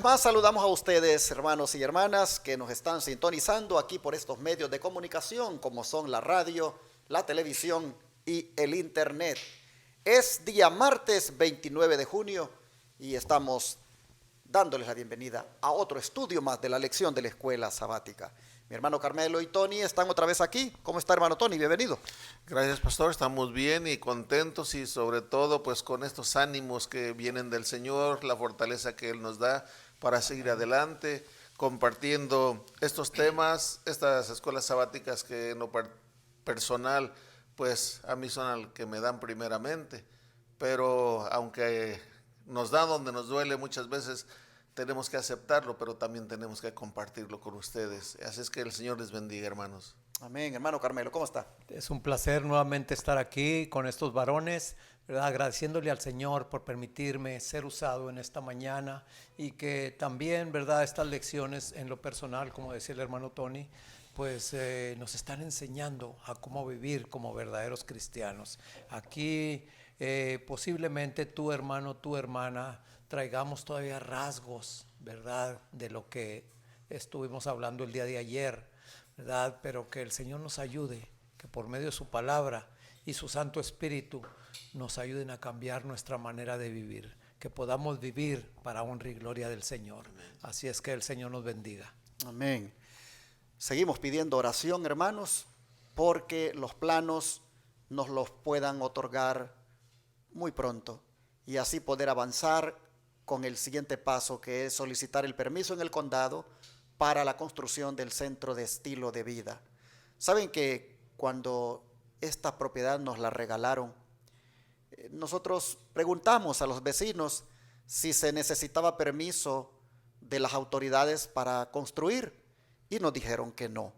más saludamos a ustedes, hermanos y hermanas, que nos están sintonizando aquí por estos medios de comunicación, como son la radio, la televisión y el internet. Es día martes 29 de junio y estamos dándoles la bienvenida a otro estudio más de la lección de la escuela sabática. Mi hermano Carmelo y Tony están otra vez aquí. ¿Cómo está, hermano Tony? Bienvenido. Gracias, pastor. Estamos bien y contentos y sobre todo pues con estos ánimos que vienen del Señor, la fortaleza que Él nos da para seguir adelante, compartiendo estos temas, estas escuelas sabáticas que en lo personal pues a mí son al que me dan primeramente, pero aunque nos da donde nos duele muchas veces, tenemos que aceptarlo, pero también tenemos que compartirlo con ustedes. Así es que el Señor les bendiga, hermanos. Amén. Hermano Carmelo, ¿cómo está? Es un placer nuevamente estar aquí con estos varones, ¿verdad? Agradeciéndole al Señor por permitirme ser usado en esta mañana y que también, ¿verdad? Estas lecciones en lo personal, como decía el hermano Tony, pues nos están enseñando a cómo vivir como verdaderos cristianos. Aquí posiblemente tu hermano, tu hermana, traigamos todavía rasgos, ¿verdad? De lo que estuvimos hablando el día de ayer, ¿verdad? Pero que el Señor nos ayude, que por medio de su palabra y su Santo Espíritu nos ayuden a cambiar nuestra manera de vivir, que podamos vivir para honra y gloria del Señor. Así es que el Señor nos bendiga. Amén. Seguimos pidiendo oración, hermanos, porque los planos nos los puedan otorgar muy pronto y así poder avanzar con el siguiente paso, que es solicitar el permiso en el condado para la construcción del centro de estilo de vida. Saben que cuando esta propiedad nos la regalaron, nosotros preguntamos a los vecinos si se necesitaba permiso de las autoridades para construir y nos dijeron que no.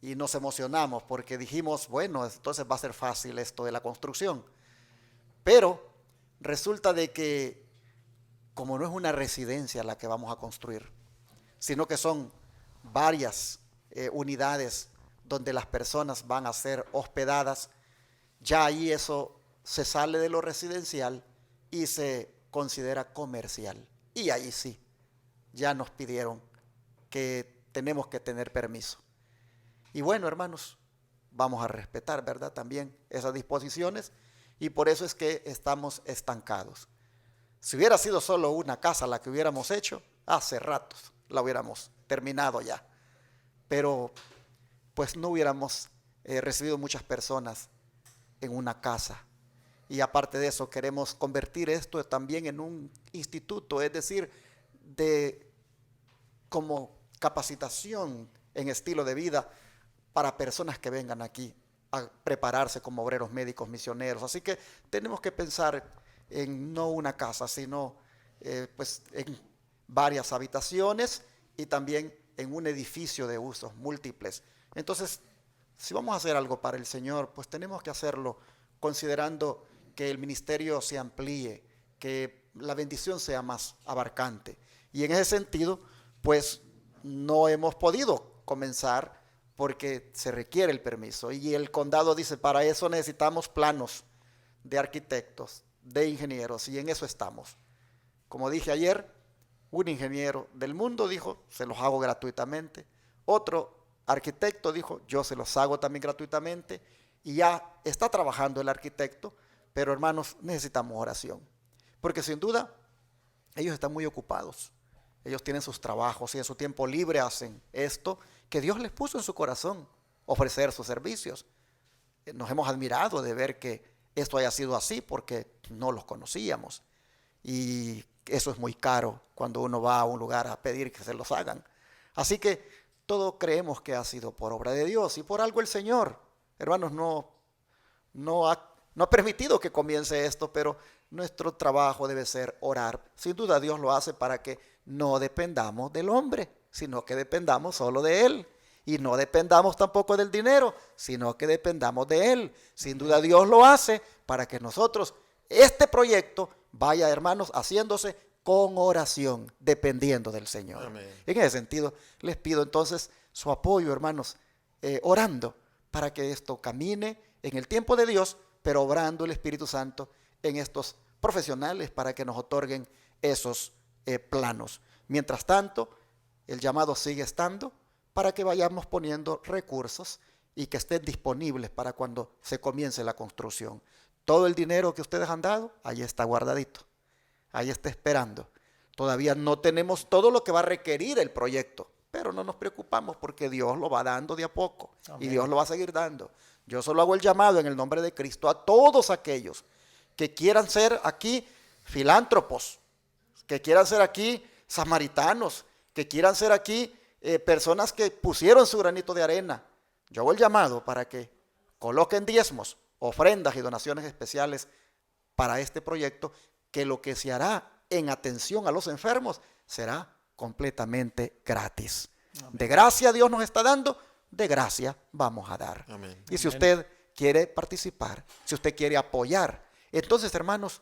Y nos emocionamos porque dijimos, bueno, entonces va a ser fácil esto de la construcción. Pero resulta de que como no es una residencia la que vamos a construir, sino que son varias unidades donde las personas van a ser hospedadas, ya ahí eso se sale de lo residencial y se considera comercial. Y ahí sí, ya nos pidieron que tenemos que tener permiso. Y bueno, hermanos, vamos a respetar, ¿verdad? También esas disposiciones y por eso es que estamos estancados. Si hubiera sido solo una casa la que hubiéramos hecho, hace ratos la hubiéramos terminado ya. Pero pues no hubiéramos recibido muchas personas en una casa. Y aparte de eso, queremos convertir esto también en un instituto, es decir, de como capacitación en estilo de vida para personas que vengan aquí a prepararse como obreros médicos misioneros. Así que tenemos que pensar en no una casa, sino pues en varias habitaciones y también en un edificio de usos múltiples. Entonces, si vamos a hacer algo para el Señor, pues tenemos que hacerlo considerando que el ministerio se amplíe, que la bendición sea más abarcante. Y en ese sentido, pues no hemos podido comenzar porque se requiere el permiso. Y el condado dice, para eso necesitamos planos de arquitectos, de ingenieros, y en eso estamos. Como dije ayer, un ingeniero del mundo dijo, se los hago gratuitamente. Otro arquitecto dijo, yo se los hago también gratuitamente. Y ya está trabajando el arquitecto, pero hermanos, necesitamos oración. Porque sin duda, ellos están muy ocupados. Ellos tienen sus trabajos y en su tiempo libre hacen esto que Dios les puso en su corazón, ofrecer sus servicios. Nos hemos admirado de ver que esto haya sido así porque no los conocíamos. Y eso es muy caro cuando uno va a un lugar a pedir que se los hagan. Así que todos creemos que ha sido por obra de Dios y por algo el Señor. Hermanos, no ha permitido que comience esto, pero nuestro trabajo debe ser orar. Sin duda Dios lo hace para que no dependamos del hombre, sino que dependamos solo de Él. Y no dependamos tampoco del dinero, sino que dependamos de Él. Sin duda Dios lo hace para que nosotros, este proyecto, vaya, hermanos, haciéndose con oración, dependiendo del Señor. Amén. En ese sentido, les pido entonces su apoyo, hermanos, orando para que esto camine en el tiempo de Dios, pero obrando el Espíritu Santo en estos profesionales para que nos otorguen esos planos. Mientras tanto, el llamado sigue estando para que vayamos poniendo recursos y que estén disponibles para cuando se comience la construcción. Todo el dinero que ustedes han dado, ahí está guardadito, ahí está esperando. Todavía no tenemos todo lo que va a requerir el proyecto, pero no nos preocupamos porque Dios lo va dando de a poco. Amén. Y Dios lo va a seguir dando. Yo solo hago el llamado en el nombre de Cristo a todos aquellos que quieran ser aquí filántropos, que quieran ser aquí samaritanos, que quieran ser aquí personas que pusieron su granito de arena. Yo hago el llamado para que coloquen diezmos, ofrendas y donaciones especiales para este proyecto, que lo que se hará en atención a los enfermos será completamente gratis. Amén. De gracia Dios nos está dando, de gracia vamos a dar. Amén. Y si usted quiere participar, si usted quiere apoyar, entonces, hermanos,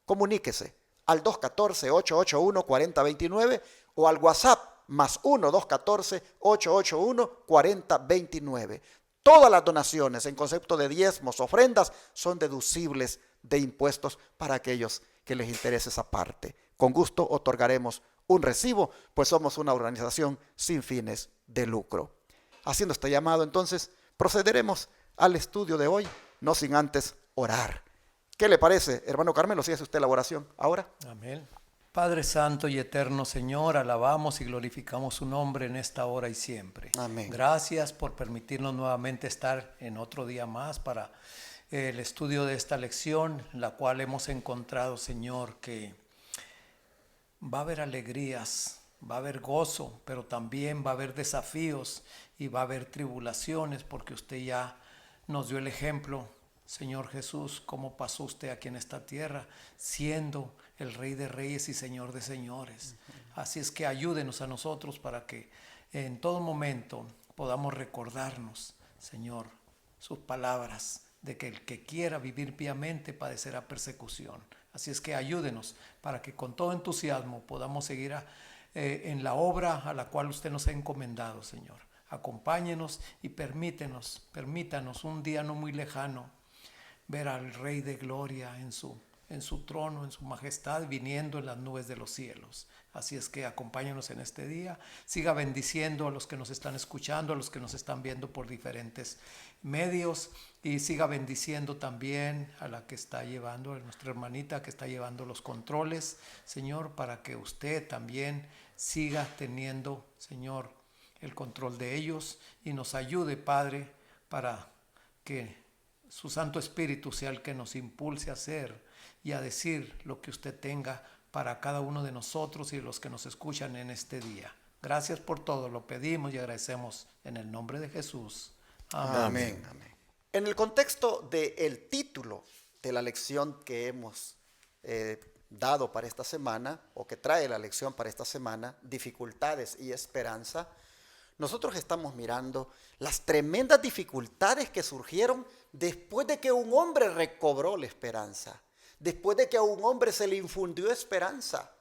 comuníquese al 214-881-4029 o al WhatsApp más 1-214-881-4029. Todas las donaciones en concepto de diezmos, ofrendas, son deducibles de impuestos para aquellos que les interese esa parte. Con gusto otorgaremos un recibo, pues somos una organización sin fines de lucro. Haciendo este llamado, entonces, procederemos al estudio de hoy, no sin antes orar. ¿Qué le parece, hermano Carmelo? Si hace usted la oración ahora. Amén. Padre Santo y Eterno Señor, alabamos y glorificamos su nombre en esta hora y siempre. Amén. Gracias por permitirnos nuevamente estar en otro día más para el estudio de esta lección, la cual hemos encontrado, Señor, que va a haber alegrías, va a haber gozo, pero también va a haber desafíos y va a haber tribulaciones, porque usted ya nos dio el ejemplo, Señor Jesús, cómo pasó usted aquí en esta tierra, siendo el Rey de Reyes y Señor de Señores. Así es que ayúdenos a nosotros para que en todo momento podamos recordarnos, Señor, sus palabras de que el que quiera vivir piamente padecerá persecución. Así es que ayúdenos para que con todo entusiasmo podamos seguir en la obra a la cual usted nos ha encomendado, Señor. Acompáñenos y permítanos un día no muy lejano ver al Rey de Gloria en su trono, en su majestad, viniendo en las nubes de los cielos. Así es que acompáñanos en este día. Siga bendiciendo a los que nos están escuchando, a los que nos están viendo por diferentes medios, y siga bendiciendo también a la que está llevando, a nuestra hermanita que está llevando los controles, Señor, para que usted también siga teniendo, Señor, el control de ellos y nos ayude, Padre, para que su Santo Espíritu sea el que nos impulse a hacer y a decir lo que usted tenga para cada uno de nosotros y los que nos escuchan en este día. Gracias por todo, lo pedimos y agradecemos en el nombre de Jesús. Amén. Amén. En el contexto del título de la lección que hemos dado para esta semana, o que trae la lección para esta semana, dificultades y esperanza, nosotros estamos mirando las tremendas dificultades que surgieron después de que un hombre recobró la esperanza, después de que a un hombre se le infundió esperanza,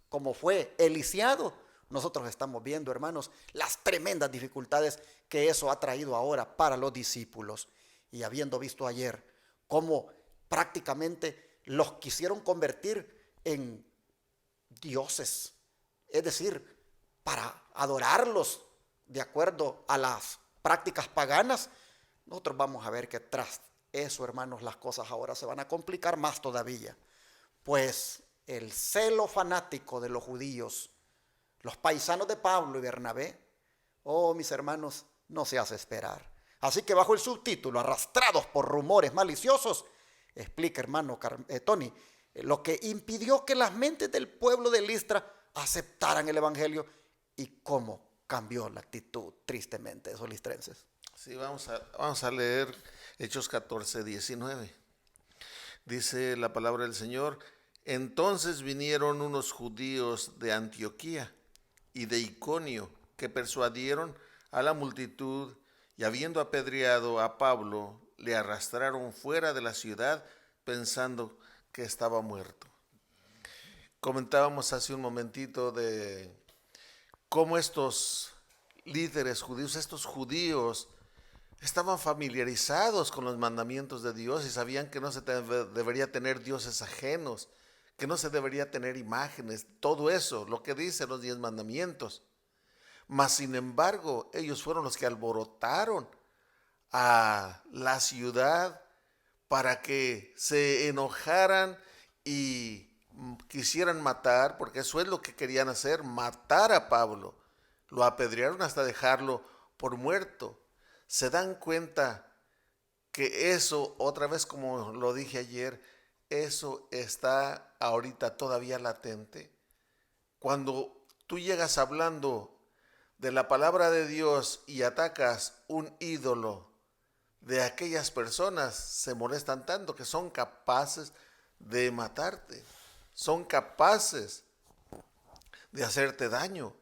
como fue Elisiado. Nosotros estamos viendo, hermanos, las tremendas dificultades que eso ha traído ahora para los discípulos. Y habiendo visto ayer cómo prácticamente los quisieron convertir en dioses, es decir, para adorarlos de acuerdo a las prácticas paganas, nosotros vamos a ver que tras eso, hermanos, las cosas ahora se van a complicar más todavía. Pues el celo fanático de los judíos, los paisanos de Pablo y Bernabé, oh, mis hermanos, no se hace esperar. Así que bajo el subtítulo, arrastrados por rumores maliciosos, explica, hermano Tony, lo que impidió que las mentes del pueblo de Listra aceptaran el evangelio y cómo cambió la actitud tristemente de esos listrenses. Sí, vamos a leer Hechos 14:19. Dice la palabra del Señor: entonces vinieron unos judíos de Antioquía y de Iconio que persuadieron a la multitud, y habiendo apedreado a Pablo, le arrastraron fuera de la ciudad pensando que estaba muerto. Comentábamos hace un momentito de cómo estos líderes judíos, estos judíos, estaban familiarizados con los mandamientos de Dios y sabían que no se debería tener dioses ajenos, que no se debería tener imágenes, todo eso, lo que dicen los 10 mandamientos. Mas sin embargo, ellos fueron los que alborotaron a la ciudad para que se enojaran y quisieran matar, porque eso es lo que querían hacer, matar a Pablo. Lo apedrearon hasta dejarlo por muerto. ¿Se dan cuenta que eso, otra vez como lo dije ayer, eso está ahorita todavía latente? Cuando tú llegas hablando de la palabra de Dios y atacas un ídolo de aquellas personas, se molestan tanto que son capaces de matarte, son capaces de hacerte daño.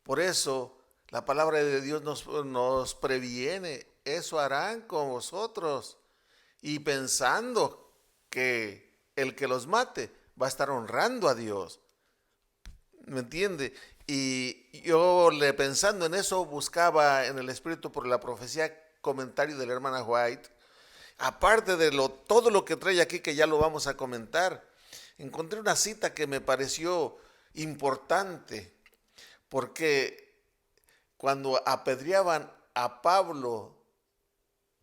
Por eso la palabra de Dios nos previene, eso harán con vosotros, y pensando que el que los mate va a estar honrando a Dios. ¿Me entiende? Y yo pensando en eso buscaba en el Espíritu por la profecía comentario de la hermana White. Aparte de todo lo que trae aquí, que ya lo vamos a comentar, encontré una cita que me pareció importante, porque cuando apedreaban a Pablo,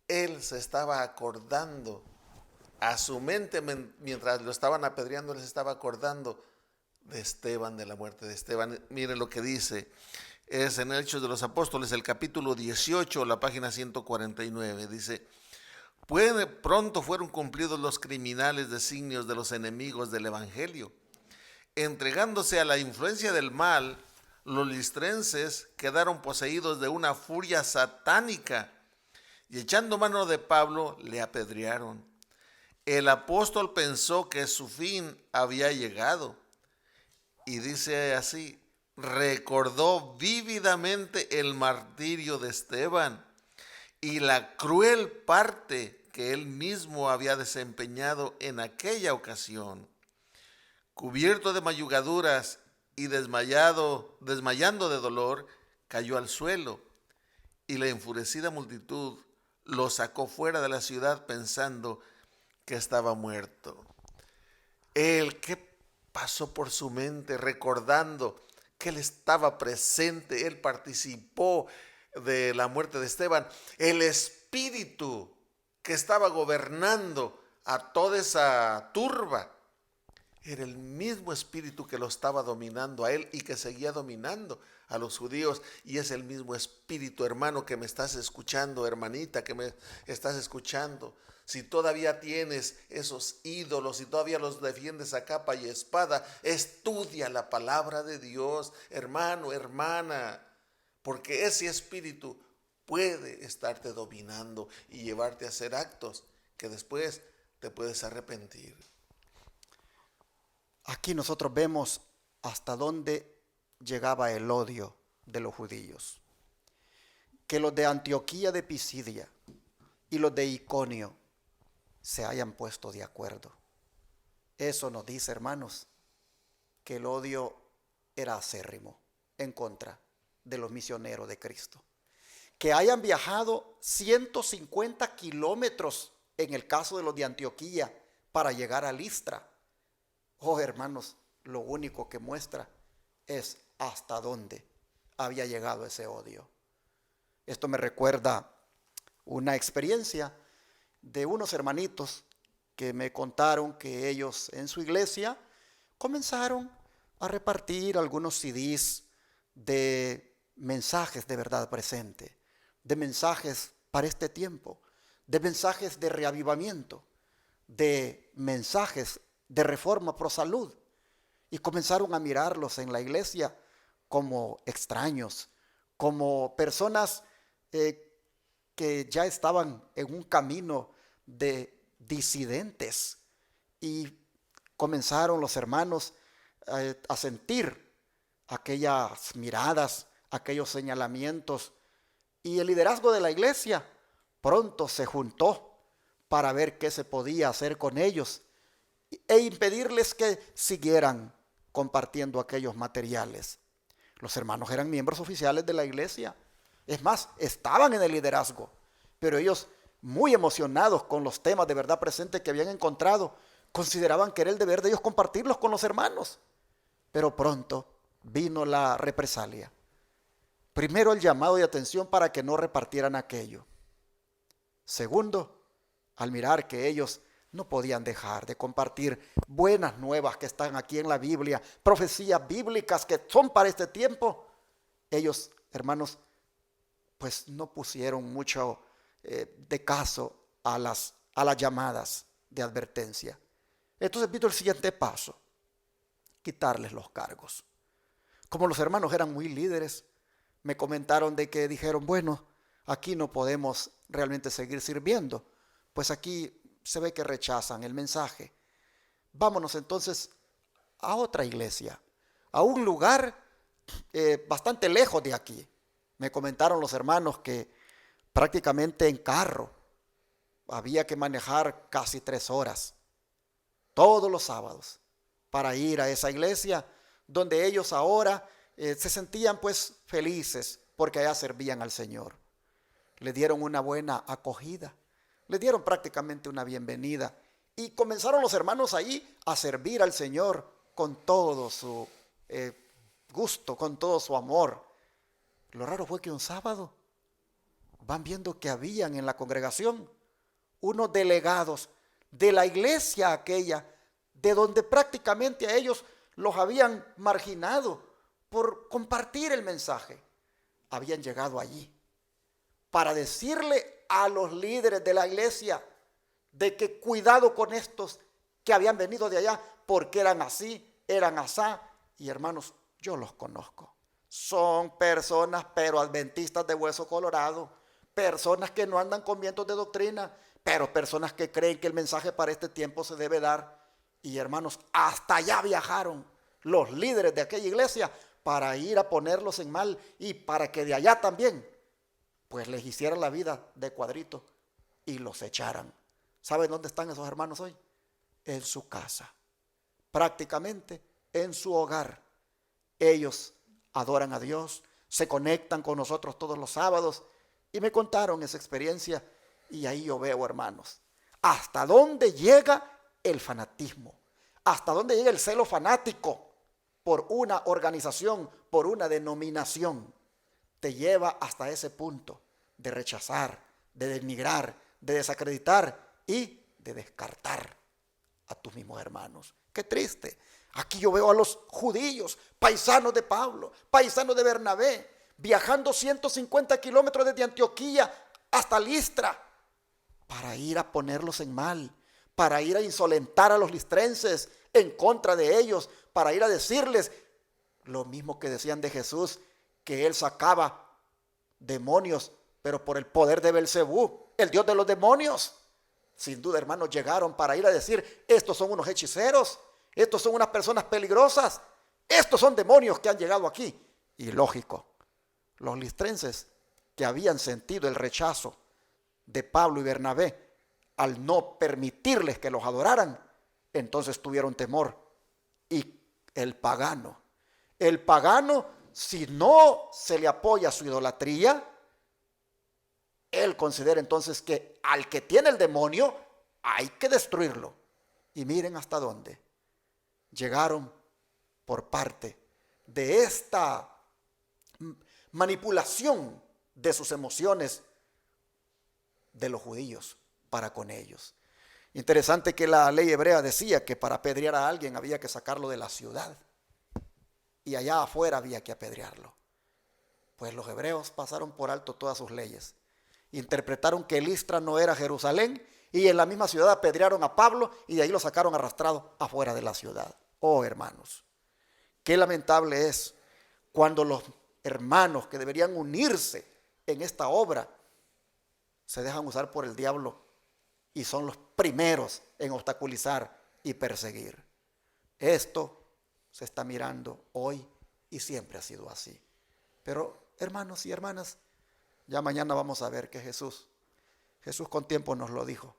él se estaba acordando, a su mente mientras lo estaban apedreando, él se estaba acordando de Esteban, de la muerte de Esteban. Miren lo que dice, es en Hechos de los Apóstoles, el capítulo 18, la página 149, dice: pronto fueron cumplidos los criminales designios de los enemigos del evangelio. Entregándose a la influencia del mal, los listrenses quedaron poseídos de una furia satánica y echando mano de Pablo le apedrearon. El apóstol pensó que su fin había llegado y dice así: recordó vívidamente el martirio de Esteban y la cruel parte que él mismo había desempeñado en aquella ocasión. Cubierto de mayugaduras y desmayando de dolor, cayó al suelo, y la enfurecida multitud lo sacó fuera de la ciudad pensando que estaba muerto. ¿Qué pasó por su mente recordando que él estaba presente? Él participó de la muerte de Esteban. El espíritu que estaba gobernando a toda esa turba era el mismo espíritu que lo estaba dominando a él y que seguía dominando a los judíos. Y es el mismo espíritu, hermano, que me estás escuchando, hermanita, que me estás escuchando. Si todavía tienes esos ídolos, si todavía los defiendes a capa y espada, estudia la palabra de Dios, hermano, hermana, porque ese espíritu puede estarte dominando y llevarte a hacer actos que después te puedes arrepentir. Aquí nosotros vemos hasta dónde llegaba el odio de los judíos. Que los de Antioquía de Pisidia y los de Iconio se hayan puesto de acuerdo. Eso nos dice, hermanos, que el odio era acérrimo en contra de los misioneros de Cristo. Que hayan viajado 150 kilómetros en el caso de los de Antioquía para llegar a Listra. Oh, hermanos, lo único que muestra es hasta dónde había llegado ese odio. Esto me recuerda una experiencia de unos hermanitos que me contaron que ellos en su iglesia comenzaron a repartir algunos CDs de mensajes de verdad presente, de mensajes para este tiempo, de mensajes de reavivamiento, de mensajes de reforma pro salud, y comenzaron a mirarlos en la iglesia como extraños, como personas que ya estaban en un camino de disidentes, y comenzaron los hermanos a sentir aquellas miradas, aquellos señalamientos, y el liderazgo de la iglesia pronto se juntó para ver qué se podía hacer con ellos e impedirles que siguieran compartiendo aquellos materiales. Los hermanos eran miembros oficiales de la iglesia, es más, estaban en el liderazgo, pero ellos, muy emocionados con los temas de verdad presente que habían encontrado, consideraban que era el deber de ellos compartirlos con los hermanos. Pero pronto vino la represalia. Primero, el llamado de atención para que no repartieran aquello. Segundo, al mirar que ellos no podían dejar de compartir buenas nuevas que están aquí en la Biblia, profecías bíblicas que son para este tiempo, ellos, hermanos, pues no pusieron mucho de caso a las llamadas de advertencia. Entonces vino el siguiente paso: quitarles los cargos. Como los hermanos eran muy líderes, me comentaron de que dijeron, bueno, aquí no podemos realmente seguir sirviendo, pues aquí se ve que rechazan el mensaje. Vámonos entonces a otra iglesia, a un lugar bastante lejos de aquí. Me comentaron los hermanos que prácticamente en carro había que manejar casi 3 horas todos los sábados para ir a esa iglesia donde ellos ahora se sentían pues felices porque allá servían al Señor. Le dieron una buena acogida, le dieron prácticamente una bienvenida y comenzaron los hermanos ahí a servir al Señor con todo su gusto, con todo su amor. Lo raro fue que un sábado van viendo que habían en la congregación unos delegados de la iglesia aquella, de donde prácticamente a ellos los habían marginado por compartir el mensaje. Habían llegado allí para decirle a los líderes de la iglesia de que cuidado con estos que habían venido de allá, porque eran así, eran asá. Y hermanos, yo los conozco. Son personas, pero adventistas de hueso colorado, personas que no andan con vientos de doctrina, pero personas que creen que el mensaje para este tiempo se debe dar. Y hermanos, hasta allá viajaron los líderes de aquella iglesia para ir a ponerlos en mal y para que de allá también pues les hicieran la vida de cuadrito y los echaran. ¿Saben dónde están esos hermanos hoy? En su casa, prácticamente en su hogar. Ellos adoran a Dios, se conectan con nosotros todos los sábados y me contaron esa experiencia. Y ahí yo veo, hermanos, hasta dónde llega el fanatismo, hasta dónde llega el celo fanático por una organización, por una denominación. Te lleva hasta ese punto de rechazar, de denigrar, de desacreditar y de descartar a tus mismos hermanos. Qué triste. Aquí yo veo a los judíos, paisanos de Pablo, paisanos de Bernabé, viajando 150 kilómetros desde Antioquía hasta Listra para ir a ponerlos en mal, para ir a insolentar a los listrenses en contra de ellos, para ir a decirles lo mismo que decían de Jesús, que él sacaba demonios, pero por el poder de Belcebú, el dios de los demonios. Sin duda, hermanos, llegaron para ir a decir, estos son unos hechiceros, estos son unas personas peligrosas, estos son demonios que han llegado aquí. Y lógico, los listrenses que habían sentido el rechazo de Pablo y Bernabé al no permitirles que los adoraran, entonces tuvieron temor. Y el pagano, si no se le apoya su idolatría, él considera entonces que al que tiene el demonio hay que destruirlo. Y miren hasta dónde llegaron por parte de esta manipulación de sus emociones de los judíos para con ellos. Interesante que la ley hebrea decía que para apedrear a alguien había que sacarlo de la ciudad y allá afuera había que apedrearlo. Pues los hebreos pasaron por alto todas sus leyes, interpretaron que Listra no era Jerusalén y en la misma ciudad apedrearon a Pablo y de ahí lo sacaron arrastrado afuera de la ciudad. Oh, hermanos, qué lamentable es cuando los hermanos que deberían unirse en esta obra se dejan usar por el diablo y son los primeros en obstaculizar y perseguir. Esto se está mirando hoy y siempre ha sido así. Pero hermanos y hermanas, ya mañana vamos a ver que Jesús con tiempo nos lo dijo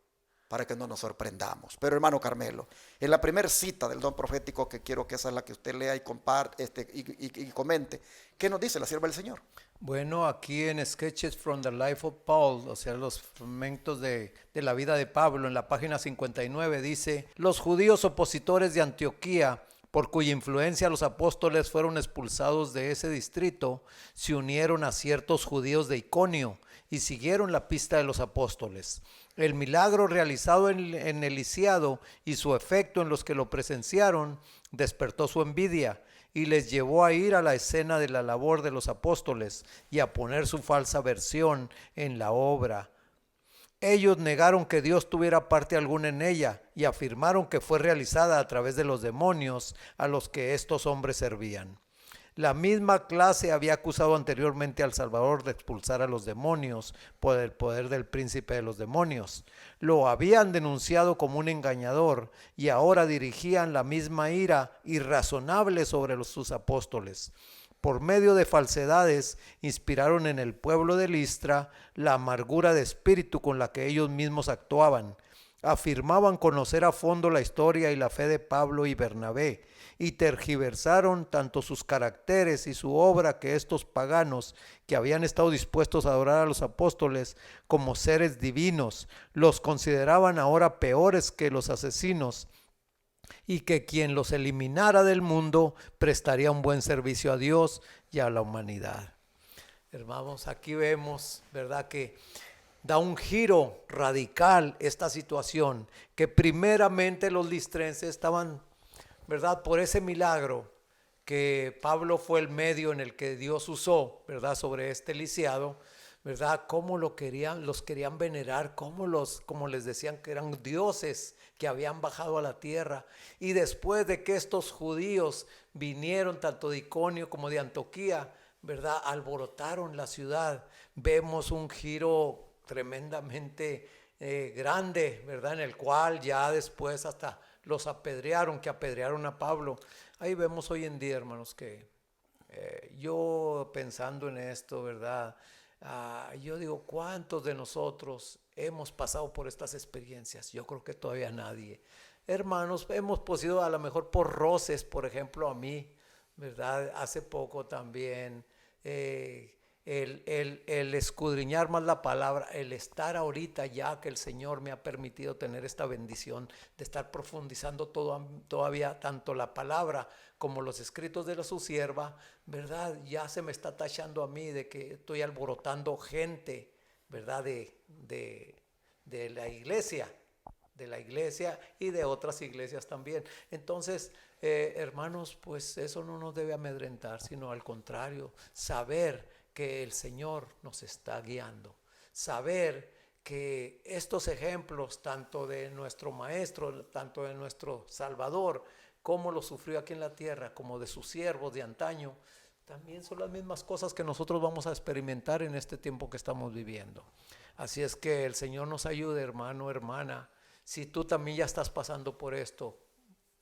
para que no nos sorprendamos. Pero hermano Carmelo, en la primera cita del don profético, que quiero que esa es la que usted lea y comparte y comente, ¿qué nos dice la sierva del Señor? Bueno, aquí en Sketches from the Life of Paul, o sea, los fragmentos de la vida de Pablo, en la página 59 dice: los judíos opositores de Antioquía, por cuya influencia los apóstoles fueron expulsados de ese distrito, se unieron a ciertos judíos de Iconio y siguieron la pista de los apóstoles. El milagro realizado en el Lisiado y su efecto en los que lo presenciaron despertó su envidia y les llevó a ir a la escena de la labor de los apóstoles y a poner su falsa versión en la obra. Ellos negaron que Dios tuviera parte alguna en ella y afirmaron que fue realizada a través de los demonios a los que estos hombres servían. La misma clase había acusado anteriormente al Salvador de expulsar a los demonios por el poder del príncipe de los demonios. Lo habían denunciado como un engañador y ahora dirigían la misma ira irrazonable sobre sus apóstoles. Por medio de falsedades inspiraron en el pueblo de Listra la amargura de espíritu con la que ellos mismos actuaban. Afirmaban conocer a fondo la historia y la fe de Pablo y Bernabé, y tergiversaron tanto sus caracteres y su obra que estos paganos, que habían estado dispuestos a adorar a los apóstoles como seres divinos, los consideraban ahora peores que los asesinos, y que quien los eliminara del mundo prestaría un buen servicio a Dios y a la humanidad. Hermanos, aquí vemos, ¿verdad?, que da un giro radical esta situación, que primeramente los listrenses estaban, ¿verdad?, por ese milagro que Pablo fue el medio en el que Dios usó, ¿verdad?, sobre este lisiado, ¿verdad?, cómo los querían venerar, como les decían que eran dioses que habían bajado a la tierra. Y después de que estos judíos vinieron tanto de Iconio como de Antioquía, ¿verdad?, alborotaron la ciudad, vemos un giro tremendamente grande, ¿verdad?, en el cual ya después hasta los apedrearon, que apedrearon a Pablo. Ahí vemos hoy en día, hermanos, que yo pensando en esto, ¿verdad?, yo digo, ¿cuántos de nosotros hemos pasado por estas experiencias? Yo creo que todavía nadie. Hermanos, hemos pasado a lo mejor por roces, por ejemplo, a mí, ¿verdad? Hace poco también, el escudriñar más la palabra, el estar ahorita ya que el Señor me ha permitido tener esta bendición de estar profundizando todavía tanto la palabra como los escritos de su sierva, ¿verdad? Ya se me está tachando a mí de que estoy alborotando gente, ¿verdad?, de la iglesia y de otras iglesias también. Entonces, hermanos, pues eso no nos debe amedrentar, sino al contrario, saber que el Señor nos está guiando, saber que estos ejemplos, tanto de nuestro Maestro, tanto de nuestro Salvador, como lo sufrió aquí en la tierra, como de sus siervos de antaño, también son las mismas cosas que nosotros vamos a experimentar en este tiempo que estamos viviendo. Así es que el Señor nos ayude, hermano, hermana. Si tú también ya estás pasando por esto,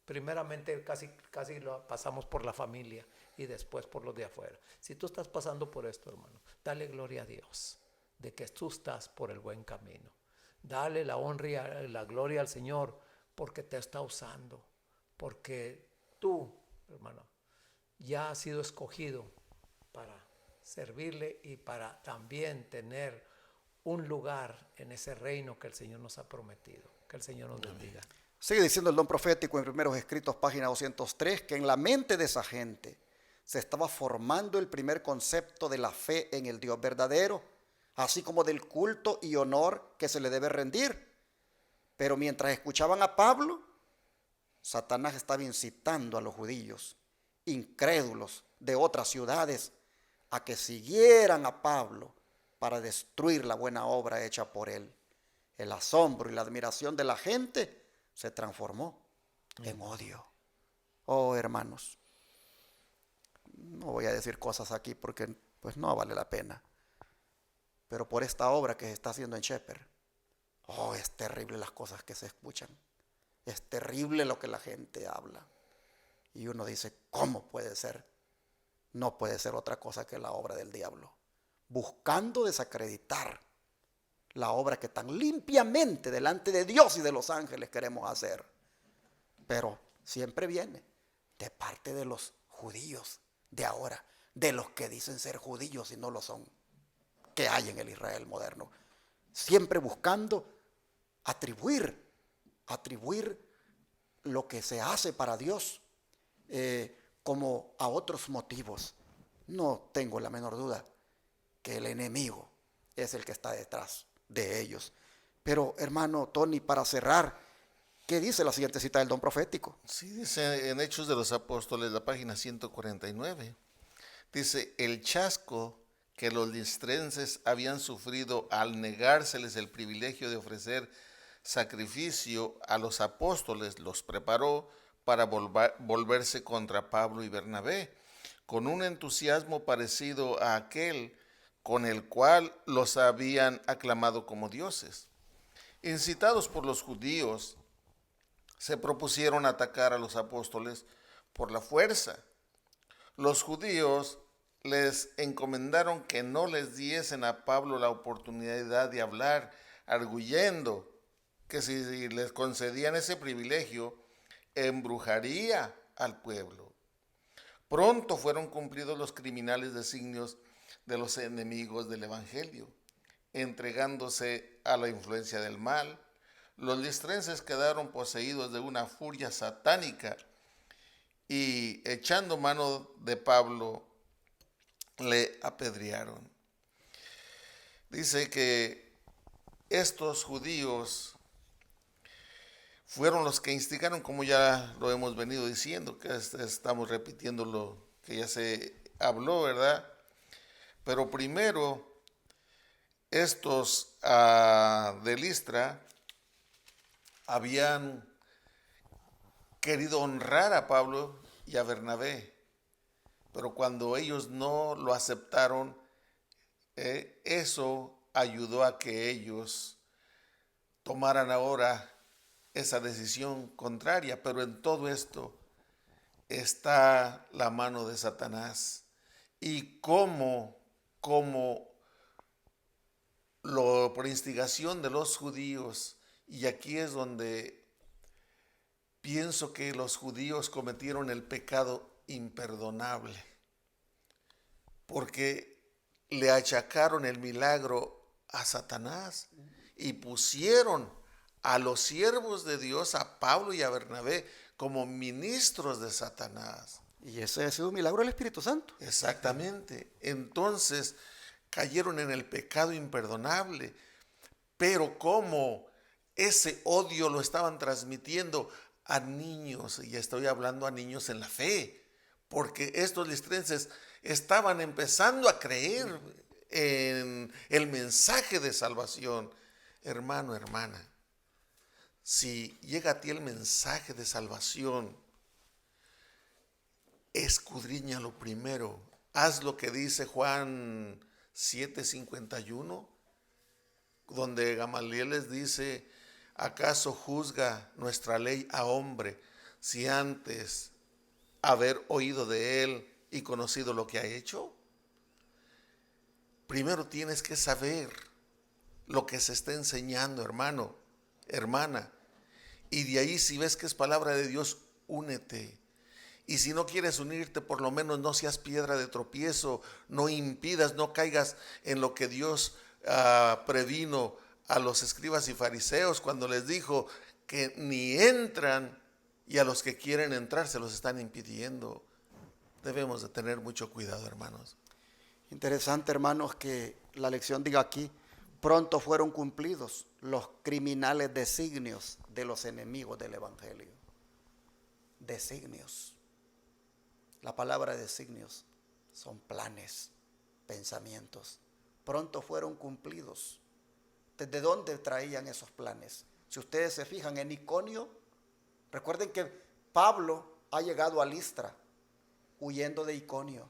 primeramente casi lo pasamos por la familia y después por los de afuera. Si tú estás pasando por esto, hermano, dale gloria a Dios de que tú estás por el buen camino. Dale la honra y la gloria al Señor porque te está usando, porque tú, hermano, ya has sido escogido para servirle y para también tener un lugar en ese reino que el Señor nos ha prometido. Que el Señor nos bendiga. Sigue diciendo el don profético en Primeros Escritos, página 203, que en la mente de esa gente se estaba formando el primer concepto de la fe en el Dios verdadero, así como del culto y honor que se le debe rendir. Pero mientras escuchaban a Pablo, Satanás estaba incitando a los judíos, incrédulos de otras ciudades, a que siguieran a Pablo para destruir la buena obra hecha por él. El asombro y la admiración de la gente se transformó en odio. Oh, hermanos, no voy a decir cosas aquí porque pues no vale la pena. Pero por esta obra que se está haciendo en Shepherd, oh, es terrible las cosas que se escuchan. Es terrible lo que la gente habla. Y uno dice, ¿cómo puede ser? No puede ser otra cosa que la obra del diablo, buscando desacreditar la obra que tan limpiamente delante de Dios y de los ángeles queremos hacer. Pero siempre viene de parte de los judíos de ahora, de los que dicen ser judíos y no lo son, que hay en el Israel moderno. Siempre buscando atribuir lo que se hace para Dios como a otros motivos. No tengo la menor duda que el enemigo es el que está detrás de ellos. Pero hermano Tony, para cerrar, ¿qué dice la siguiente cita del don profético? Sí, dice en Hechos de los Apóstoles, la página 149, dice: el chasco que los listrenses habían sufrido al negárseles el privilegio de ofrecer sacrificio a los apóstoles los preparó para volverse contra Pablo y Bernabé, con un entusiasmo parecido a aquel con el cual los habían aclamado como dioses. Incitados por los judíos, se propusieron atacar a los apóstoles por la fuerza. Los judíos les encomendaron que no les diesen a Pablo la oportunidad de hablar, arguyendo que si les concedían ese privilegio, embrujaría al pueblo. Pronto fueron cumplidos los criminales designios de los enemigos del evangelio. Entregándose a la influencia del mal, los listrenses quedaron poseídos de una furia satánica y, echando mano de Pablo, le apedrearon. Dice que estos judíos fueron los que instigaron, como ya lo hemos venido diciendo, que estamos repitiendo lo que ya se habló, ¿verdad? Pero primero, estos de Listra habían querido honrar a Pablo y a Bernabé, pero cuando ellos no lo aceptaron, eso ayudó a que ellos tomaran ahora esa decisión contraria. Pero en todo esto está la mano de Satanás. Y cómo por instigación de los judíos, y aquí es donde pienso que los judíos cometieron el pecado imperdonable, porque le achacaron el milagro a Satanás y pusieron a los siervos de Dios, a Pablo y a Bernabé, como ministros de Satanás. Y ese ha sido un milagro del Espíritu Santo. Exactamente. Entonces cayeron en el pecado imperdonable. Pero como ese odio lo estaban transmitiendo a niños, y estoy hablando a niños en la fe, porque estos listrenses estaban empezando a creer en el mensaje de salvación. Hermano, hermana, si llega a ti el mensaje de salvación, escudriñalo primero. Haz lo que dice Juan 7:51, donde Gamaliel les dice: ¿acaso juzga nuestra ley a hombre si antes haber oído de él y conocido lo que ha hecho? Primero tienes que saber lo que se está enseñando, hermano, hermana. Y de ahí, si ves que es palabra de Dios, únete. Y si no quieres unirte, por lo menos no seas piedra de tropiezo, no impidas, no caigas en lo que Dios previno a los escribas y fariseos cuando les dijo que ni entran, y a los que quieren entrar se los están impidiendo. Debemos de tener mucho cuidado, hermanos. Interesante, hermanos, que la lección diga aquí: pronto fueron cumplidos los criminales designios de los enemigos del evangelio. Designios. La palabra designios son planes, pensamientos. Pronto fueron cumplidos. ¿Desde dónde traían esos planes? Si ustedes se fijan en Iconio, recuerden que Pablo ha llegado a Listra huyendo de Iconio.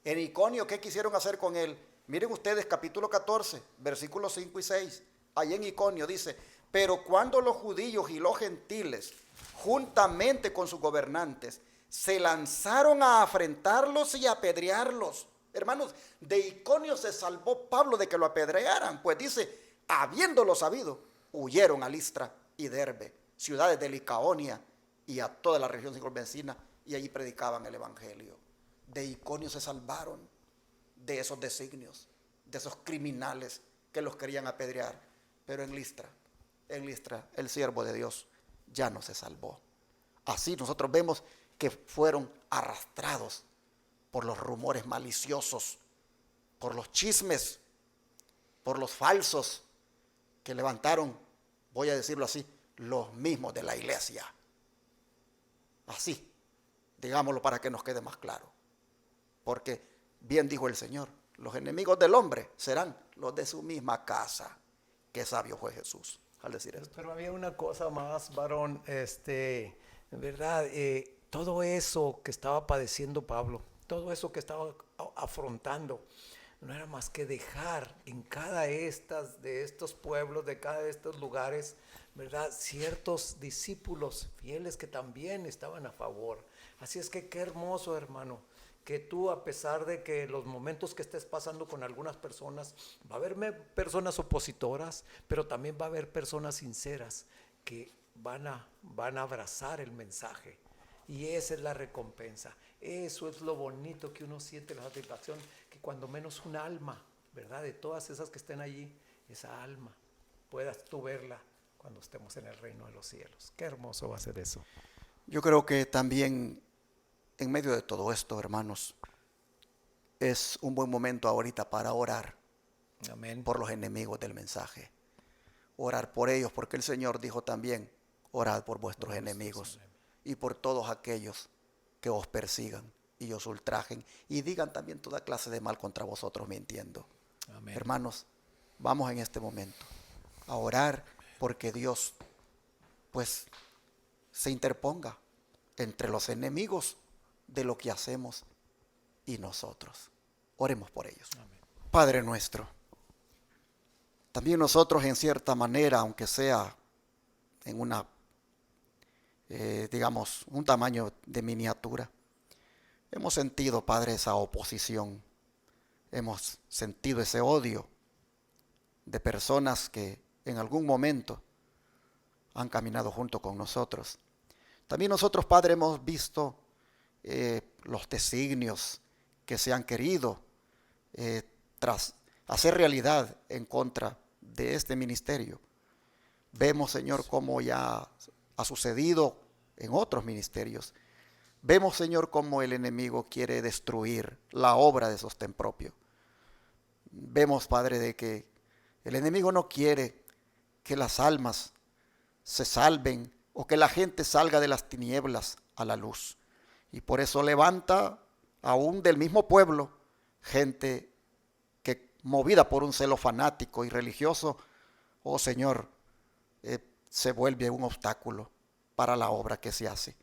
En Iconio, ¿qué quisieron hacer con él? Miren ustedes capítulo 14, versículos 5 y 6. Allí en Iconio dice: pero cuando los judíos y los gentiles, juntamente con sus gobernantes, se lanzaron a afrentarlos y a apedrearlos. Hermanos, de Iconio se salvó Pablo de que lo apedrearan, pues dice: habiéndolo sabido, huyeron a Listra y Derbe, ciudades de Licaonia y a toda la región circunvecina, y allí predicaban el evangelio. de Iconio se salvaron de esos designios, de esos criminales que los querían apedrear. Pero en Listra, el siervo de Dios ya no se salvó. Así nosotros vemos que fueron arrastrados por los rumores maliciosos, por los chismes, por los falsos que levantaron, voy a decirlo así, los mismos de la iglesia. Así, digámoslo para que nos quede más claro. Porque bien dijo el Señor, los enemigos del hombre serán los de su misma casa. Qué sabio fue Jesús al decir esto. Pero había una cosa más, varón, ¿verdad? Todo eso que estaba padeciendo Pablo, todo eso que estaba afrontando, no era más que dejar en cada de estos pueblos, de cada de estos lugares, ¿verdad? Ciertos discípulos fieles que también estaban a favor. Así es que qué hermoso, hermano, que tú, a pesar de que los momentos que estés pasando con algunas personas, va a haber personas opositoras, pero también va a haber personas sinceras que van a abrazar el mensaje. Y esa es la recompensa. Eso es lo bonito que uno siente, la satisfacción, que cuando menos un alma, ¿verdad? De todas esas que estén allí, esa alma, puedas tú verla cuando estemos en el reino de los cielos. Qué hermoso va a ser eso. Yo creo que también en medio de todo esto, hermanos, es un buen momento ahorita para orar. Amén. Por los enemigos del mensaje. Orar por ellos, porque el Señor dijo también, orad por vuestros enemigos y por todos aquellos que os persigan y os ultrajen y digan también toda clase de mal contra vosotros mintiendo. Amén. Hermanos, vamos en este momento a orar porque Dios pues se interponga entre los enemigos de lo que hacemos y nosotros. Oremos por ellos. Amén. Padre nuestro, también nosotros en cierta manera, aunque sea en una digamos, un tamaño de miniatura, hemos sentido, Padre, esa oposición, hemos sentido ese odio de personas que en algún momento han caminado junto con nosotros. También nosotros, Padre, hemos visto los designios que se han querido tras hacer realidad en contra de este ministerio. Vemos, Señor, cómo ya ha sucedido en otros ministerios. Vemos, Señor, cómo el enemigo quiere destruir la obra de sostén propio. Vemos, Padre, de que el enemigo no quiere que las almas se salven o que la gente salga de las tinieblas a la luz. Y por eso levanta aún del mismo pueblo gente que, movida por un celo fanático y religioso, oh Señor, se vuelve un obstáculo para la obra que se hace.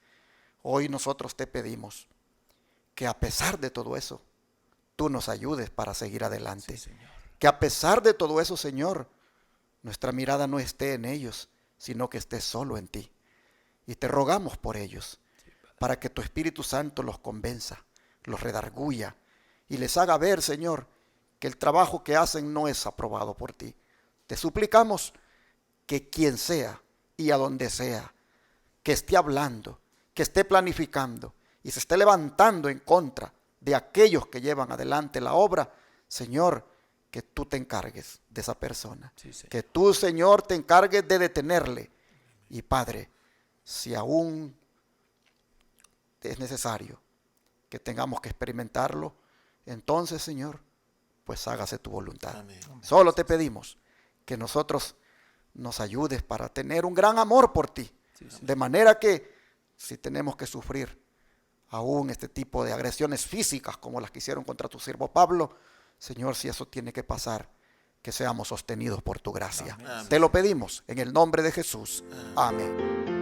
Hoy nosotros te pedimos que a pesar de todo eso, tú nos ayudes para seguir adelante. Sí, que a pesar de todo eso, Señor, nuestra mirada no esté en ellos, sino que esté solo en ti. Y te rogamos por ellos, para que tu Espíritu Santo los convenza, los redarguya y les haga ver, Señor, que el trabajo que hacen no es aprobado por ti. Te suplicamos que quien sea y a donde sea, que esté hablando, que esté planificando y se esté levantando en contra de aquellos que llevan adelante la obra, Señor, que tú te encargues de esa persona. Sí, que tú, Señor, te encargues de detenerle. Y Padre, si aún es necesario que tengamos que experimentarlo, entonces, Señor, pues hágase tu voluntad. Amén. Solo te pedimos que nosotros nos ayudes para tener un gran amor por ti. Sí, sí. De manera que si tenemos que sufrir aún este tipo de agresiones físicas como las que hicieron contra tu siervo Pablo, Señor, si eso tiene que pasar, que seamos sostenidos por tu gracia. Amén. Te lo pedimos en el nombre de Jesús. Amén.